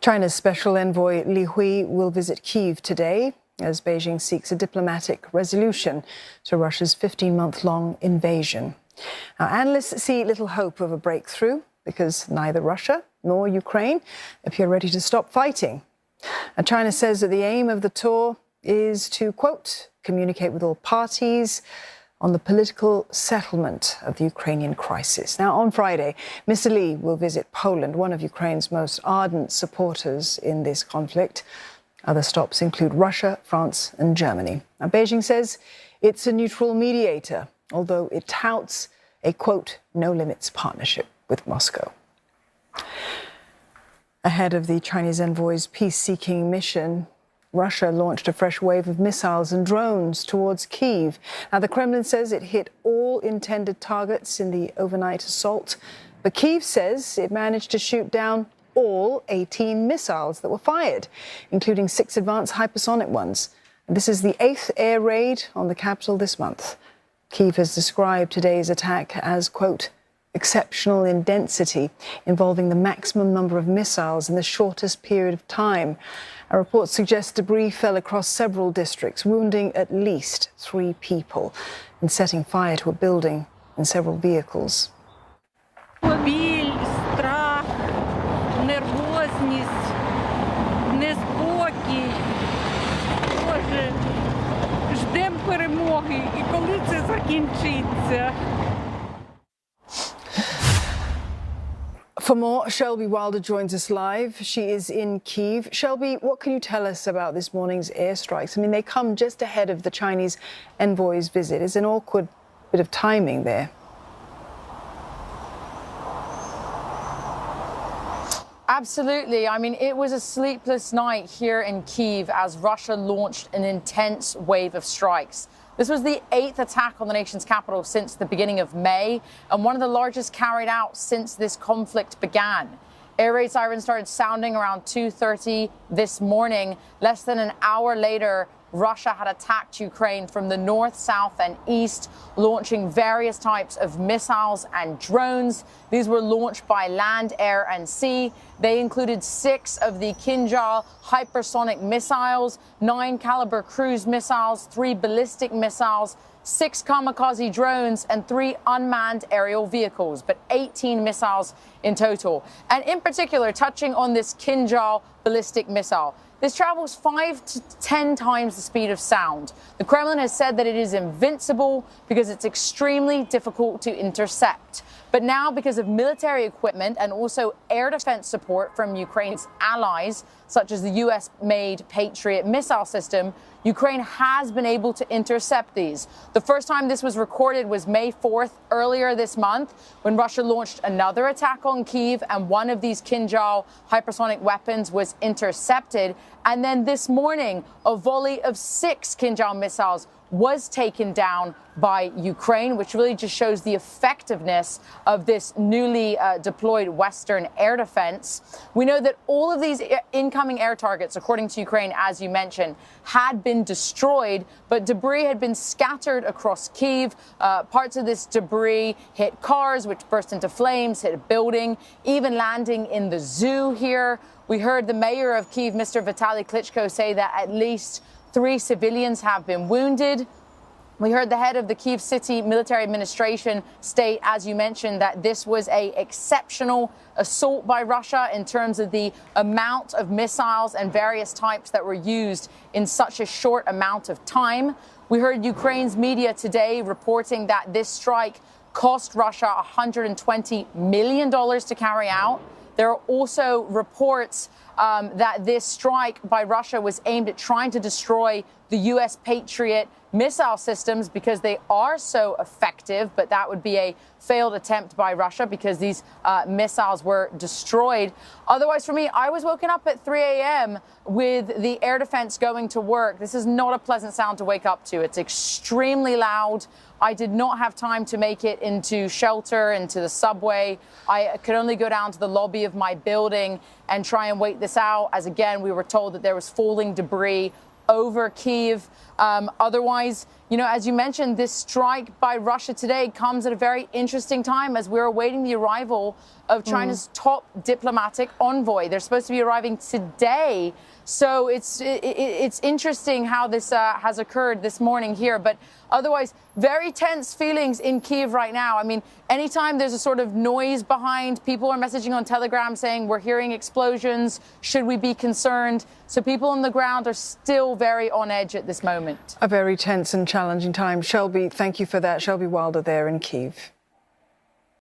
China's special envoy Li Hui will visit Kyiv today as Beijing seeks a diplomatic resolution to Russia's 15-month-long invasion. Now, analysts see little hope of a breakthrough because neither Russia nor Ukraine appear ready to stop fighting. And China says that the aim of the tour is to, quote, communicate with all parties on the political settlement of the Ukrainian crisis. Now, on Friday, Mr. Li will visit Poland, one of Ukraine's most ardent supporters in this conflict. Other stops include Russia, France and Germany. Now, Beijing says it's a neutral mediator, although it touts a, quote, no-limits partnership with Moscow. Ahead of the Chinese envoy's peace-seeking mission, Russia launched a fresh wave of missiles and drones towards Kyiv. Now, the Kremlin says it hit all intended targets in the overnight assault, but Kyiv says it managed to shoot down all 18 missiles that were fired, including 6 advanced hypersonic ones. And this is the 8th air raid on the capital this month. Kyiv has described today's attack as, quote, exceptional in density, involving the maximum number of missiles in the shortest period of time. A report suggests debris fell across several districts, wounding at least 3 people and setting fire to a building and several vehicles. Біль, страх, нервозність, неспокій. Боже, ждемо перемоги, і коли це закінчиться? For more, Shelby Wilder joins us live. She is in Kyiv. Shelby, what can you tell us about this morning's airstrikes? I mean, they come just ahead of the Chinese envoy's visit. It's an awkward bit of timing there. Absolutely. I mean, it was a sleepless night here in Kyiv as Russia launched an intense wave of strikes. This was the 8th attack on the nation's capital since the beginning of May, and one of the largest carried out since this conflict began. Air raid sirens started sounding around 2:30 this morning. Less than an hour later, Russia had attacked Ukraine from the north, south and east, launching various types of missiles and drones. These were launched by land, air and sea. They included 6 of the Kinjal hypersonic missiles, 9 caliber cruise missiles, 3 ballistic missiles, 6 kamikaze drones and 3 unmanned aerial vehicles, but 18 missiles in total. And in particular, touching on this Kinjal ballistic missile, this travels 5 to 10 times the speed of sound. The Kremlin has said that it is invincible because it's extremely difficult to intercept. But now, because of military equipment and also air defense support from Ukraine's allies, such as the US-made Patriot missile system, Ukraine has been able to intercept these. The first time this was recorded was May 4th, earlier this month, when Russia launched another attack on Kyiv, and one of these Kinjal hypersonic weapons was intercepted. And then this morning, a volley of 6 Kinjal missiles was taken down by Ukraine, which really just shows the effectiveness of this newly deployed Western air defense. We know that all of these incoming air targets, according to Ukraine, as you mentioned, had been destroyed, but debris had been scattered across Kyiv. Parts of this debris hit cars, which burst into flames, hit a building, even landing in the zoo here. We heard the mayor of Kyiv, Mr. Vitaly Klitschko, say that at least 3 civilians have been wounded. We heard the head of the Kyiv City Military Administration state, as you mentioned, that this was an exceptional assault by Russia in terms of the amount of missiles and various types that were used in such a short amount of time. We heard Ukraine's media today reporting that this strike cost Russia $120 million to carry out. There are also reports that this strike by Russia was aimed at trying to destroy the U.S. Patriot missile systems because they are so effective, but that would be a failed attempt by Russia because these missiles were destroyed. Otherwise, for me, I was woken up at 3 a.m. with the air defense going to work. This is not a pleasant sound to wake up to. It's extremely loud. I did not have time to make it into shelter, into the subway. I could only go down to the lobby of my building and try and wait this out, as again, we were told that there was falling debris over Kyiv. Otherwise, You know, as you mentioned, this strike by Russia today comes at a very interesting time as we're awaiting the arrival of China's top diplomatic envoy. They're supposed to be arriving today. So it's interesting how this has occurred this morning here. But otherwise, very tense feelings in Kyiv right now. I mean, anytime there's a sort of noise behind, people are messaging on Telegram saying we're hearing explosions. Should we be concerned? So people on the ground are still very on edge at this moment. A very tense and challenging time. Shelby, thank you for that. Shelby Wilder there in Kyiv.